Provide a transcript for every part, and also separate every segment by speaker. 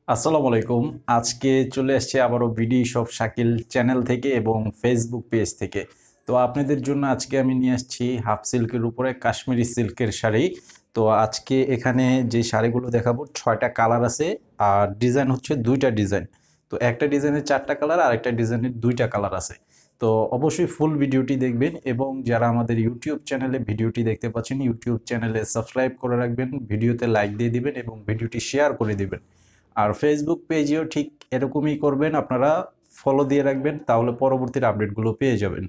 Speaker 1: আসসালামু আলাইকুম। আজকে চলে আসছে আবারও বিডি শপ শাকিল চ্যানেল থেকে এবং ফেসবুক পেজ থেকে। তো আপনাদের জন্য আজকে আমি নিয়ে আসছি হাফ সিল্কের উপরে কাশ্মীরি সিল্কের শাড়ি। তো আজকে এখানে যে শাড়িগুলো দেখাবো 6টা কালার আছে আর ডিজাইন হচ্ছে 2টা ডিজাইন। তো একটা ডিজাইনের 4টা কালার আর একটা ডিজাইনের 2টা কালার আছে। তো অবশ্যই ফুল ভিডিওটি দেখবেন এবং যারা আমাদের ইউটিউব চ্যানেলে ভিডিওটি দেখতে পাচ্ছেন ইউটিউব চ্যানেলে সাবস্ক্রাইব করে রাখবেন, ভিডিওতে লাইক দিয়ে দিবেন এবং ভিডিওটি শেয়ার করে দিবেন। আর ফেসবুক পেজেও ঠিক এরকমই করবেন, আপনারা ফলো দিয়ে রাখবেন, তাহলে পরবর্তীর আপডেটগুলো পেয়ে যাবেন।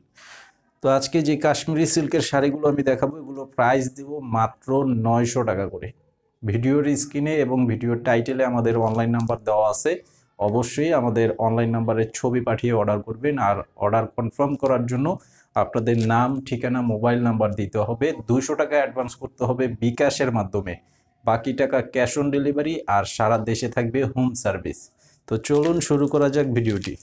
Speaker 1: তো আজকে যে কাশ্মীরি সিল্কের শাড়িগুলো আমি দেখাবো এগুলো প্রাইস দিব মাত্র 900 টাকা করে। ভিডিওর স্ক্রিনে এবং ভিডিওর টাইটেলে আমাদের অনলাইন নাম্বার দেওয়া আছে, অবশ্যই আমাদের অনলাইন নাম্বারের ছবি পাঠিয়ে অর্ডার করবেন। আর অর্ডার কনফার্ম করার জন্য আপনাদের নাম, ঠিকানা, মোবাইল নাম্বার দিতে হবে। 200 টাকা অ্যাডভান্স করতে হবে বিকাশের মাধ্যমে, বাকি টাকা ক্যাশ অন ডেলিভারি আর সারা দেশে থাকবে হোম সার্ভিস। তো চলুন শুরু করা যাক ভিডিওটি।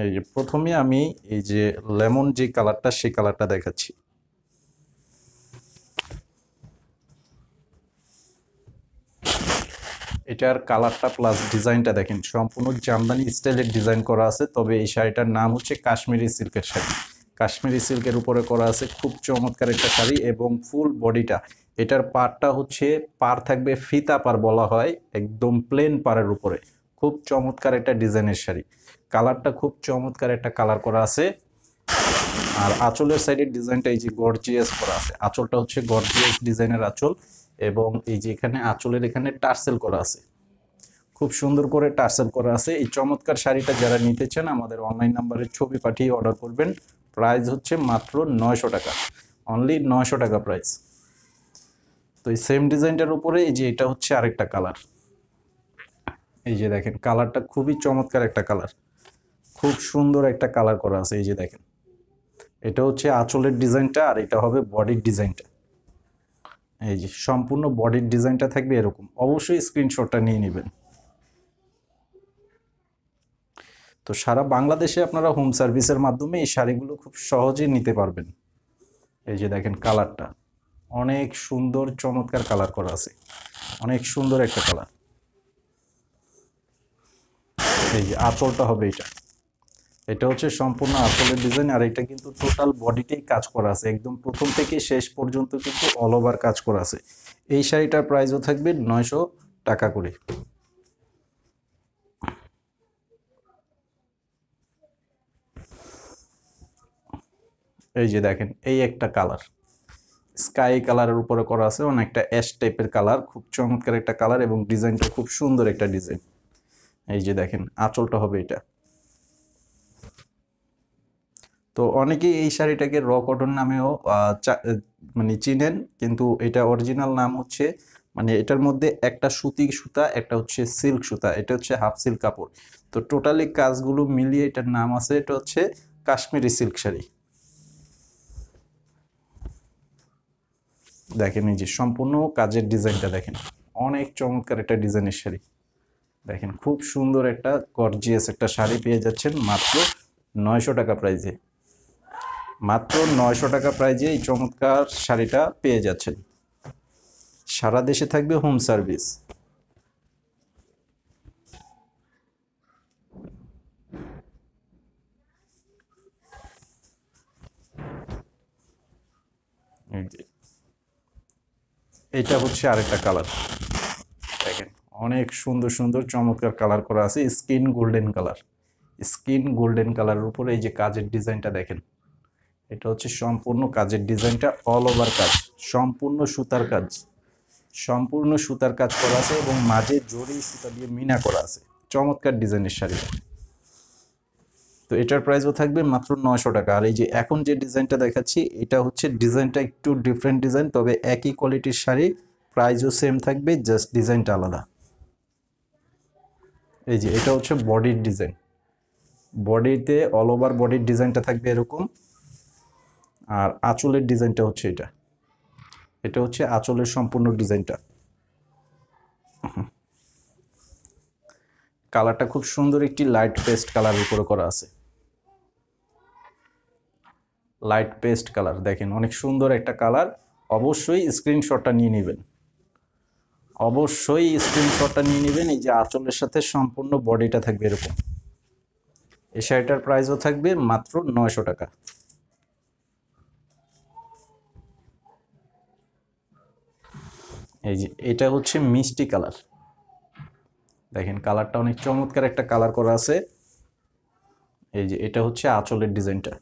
Speaker 1: এই যে প্রথমে আমি এই যে লেমন যে কালারটা সেই কালারটা দেখাচ্ছি। এটার কালারটা প্লাস ডিজাইনটা দেখেন, সম্পূর্ণ জামদানি স্টাইলের ডিজাইন করা আছে। তবে এই শাড়িটার নাম হচ্ছে কাশ্মীরি সিল্কের শাড়ি। কাশ্মীরি সিল্কের উপরে করা আছে, খুব চমৎকার একটা শাড়ি এবং ফুল বডিটা, এটার পাড়টা হচ্ছে পাড় থাকবে ফিতা পাড় বলা হয়, একদম প্লেন পাড়ের উপরে খুব চমৎকার একটা ডিজাইনের শাড়ি। কালারটা খুব চমৎকার একটা কালার করা আছে। আর আঁচলের সাইডের ডিজাইনটা এই যে গর্জিয়াস করা আছে, আঁচলটা হচ্ছে গর্জিয়াস ডিজাইনের আঁচল এবং এই যে এখানে আঁচলের এখানে টার্সেল করা আছে, খুব সুন্দর করে টার্সেল করা আছে। এই চমৎকার শাড়িটা যারা নিতে চান আমাদের অনলাইন নাম্বারে ছবি পাঠিয়ে অর্ডার করবেন। প্রাইস হচ্ছে মাত্র 900 টাকা, অনলি 900 টাকা প্রাইস। তো এই সেম ডিজাইনটার উপরে এই যে এটা হচ্ছে আরেকটা কালার। এই যে দেখেন কালারটা খুবই চমৎকার একটা কালার, খুব সুন্দর একটা কালার করা আছে। এই যে দেখেন এটা হচ্ছে আঁচলের ডিজাইনটা আর এটা হবে বডির ডিজাইনটা। এই যে সম্পূর্ণ বডির ডিজাইনটা থাকবে এরকম, অবশ্যই স্ক্রিনশটটা নিয়ে নেবেন। তো সারা বাংলাদেশে আপনারা হোম সার্ভিসের মাধ্যমে এই শাড়িগুলো খুব সহজেই নিতে পারবেন। এই যে দেখেন কালারটা অনেক সুন্দর, চমৎকার কালার করা আছে, অনেক সুন্দর একটা কালার। এই যে আঁচলটা হবে এটা, এটা হচ্ছে সম্পূর্ণ আঁচলের ডিজাইন আর এটা কিন্তু টোটাল বডিতেই কাজ করা আছে, একদম প্রথম থেকে শেষ পর্যন্ত কিন্তু অল ওভার কাজ করা আছে। এই শাড়িটার প্রাইসও থাকবে 900 টাকা করে। এই যে দেখেন এই একটা কালার স্কাই কালারের উপরে করা আছে, অনেকটা অ্যাশ টাইপের কালার, খুব চমৎকার একটা কালার এবং ডিজাইনটা খুব সুন্দর একটা ডিজাইন। এই যে দেখেন আঁচলটা হবে এটা। তো অনেকেই এই শাড়িটাকে র কটন নামেও মানে চিনেন, কিন্তু এটা অরিজিনাল নাম হচ্ছে, মানে এটার মধ্যে একটা সুতি সুতা, একটা হচ্ছে সিল্ক সুতা, এটা হচ্ছে হাফ সিল্ক কাপড়। তো টোটালি কাজগুলো মিলিয়ে এটার নাম আছে, এটা হচ্ছে কাশ্মীরি সিল্ক শাড়ি। দেখেন এই যে সম্পূর্ণ কাজের ডিজাইনটা দেখেন, অনেক চমৎকার একটা ডিজাইনের শাড়ি। দেখেন খুব সুন্দর একটা গর্জিয়াস একটা শাড়ি পেয়ে যাচ্ছেন মাত্র 900 টাকা প্রাইজে। মাত্র 900 টাকা প্রাইজে এই চমৎকার শাড়িটা পেয়ে যাচ্ছেন। সারা দেশে থাকবে হোম সার্ভিস। এটা হচ্ছে আরেকটা কালার, দেখেন অনেক সুন্দর সুন্দর চমৎকার কালার করা আছে, skin golden colour. Skin golden কালারের উপরে এই যে কাজের ডিজাইনটা দেখেন, এটা হচ্ছে সম্পূর্ণ কাজের ডিজাইনটা, অল ওভার কাজ, সম্পূর্ণ সুতার কাজ, সম্পূর্ণ সুতার কাজ করা আছে এবং মাঝে জরি সুতা দিয়ে মিনা করা আছে, চমৎকার ডিজাইনের শাড়ি। তো এটার প্রাইসও থাকবে মাত্র 900 টাকা। আর এই যে এখন যে ডিজাইনটা দেখাচ্ছি এটা হচ্ছে ডিজাইনটা একটু ডিফারেন্ট ডিজাইন, তবে একই কোয়ালিটির শাড়ি, প্রাইসও সেম থাকবে, জাস্ট ডিজাইনটা আলাদা। এই যে এটা হচ্ছে বডির ডিজাইন, বডিতে অল ওভার বডির ডিজাইনটা থাকবে এরকম। আর আঁচলের ডিজাইনটা হচ্ছে এটা, এটা হচ্ছে আঁচলের সম্পূর্ণ ডিজাইনটা। কালারটা খুব সুন্দর একটি লাইট পেস্ট কালার উপরে করা আছে, লাইট পেস্ট কালার দেখেন অনেক সুন্দর একটা কালার, অবশ্যই স্ক্রিনশটটা নিয়ে নেবেন। অবশ্যই স্ক্রিনশটটা নিয়ে নেবেন। এই যে আঁচলের সাথে সম্পূর্ণ বডিটা থাকবে এরকম। এই শাড়িটার প্রাইসও থাকবে মাত্র 900 টাকা। এই যে এটা হচ্ছে মিষ্টি কালার, দেখেন কালারটা অনেক চমৎকার একটা কালার করা আছে। এই যে এটা হচ্ছে আঁচলের ডিজাইনটা।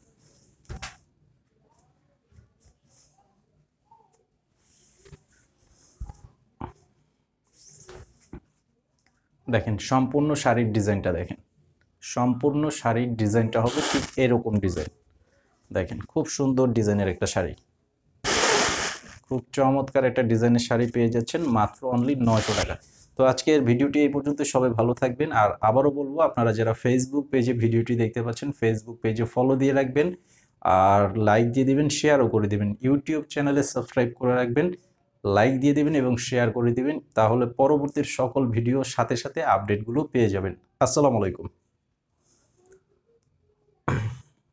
Speaker 1: দেখেন সম্পূর্ণ শাড়ির ডিজাইনটা দেখেন, সম্পূর্ণ শাড়ির ডিজাইনটা হবে ঠিক এরকম ডিজাইন। দেখেন খুব সুন্দর ডিজাইনের একটা শাড়ি, খুব চমৎকার একটা ডিজাইনের শাড়ি পেয়ে যাচ্ছেন মাত্র অনলি 900 টাকা। তো আজকের ভিডিওটি এই পর্যন্ত, সবাই ভালো থাকবেন। আর আবারও বলবো, আপনারা যারা ফেসবুক পেজে ভিডিওটি দেখতে পাচ্ছেন, ফেসবুক পেজে ফলো দিয়ে রাখবেন, আর লাইক দিয়ে দিবেন, শেয়ারও করে দিবেন। ইউটিউব চ্যানেলে সাবস্ক্রাইব করে রাখবেন, লাইক দিয়ে দিবেন এবং শেয়ার করে দিবেন, তাহলে পরবর্তীর সকল ভিডিও সাথে সাথে আপডেটগুলো পেয়ে যাবেন। আসসালামু আলাইকুম।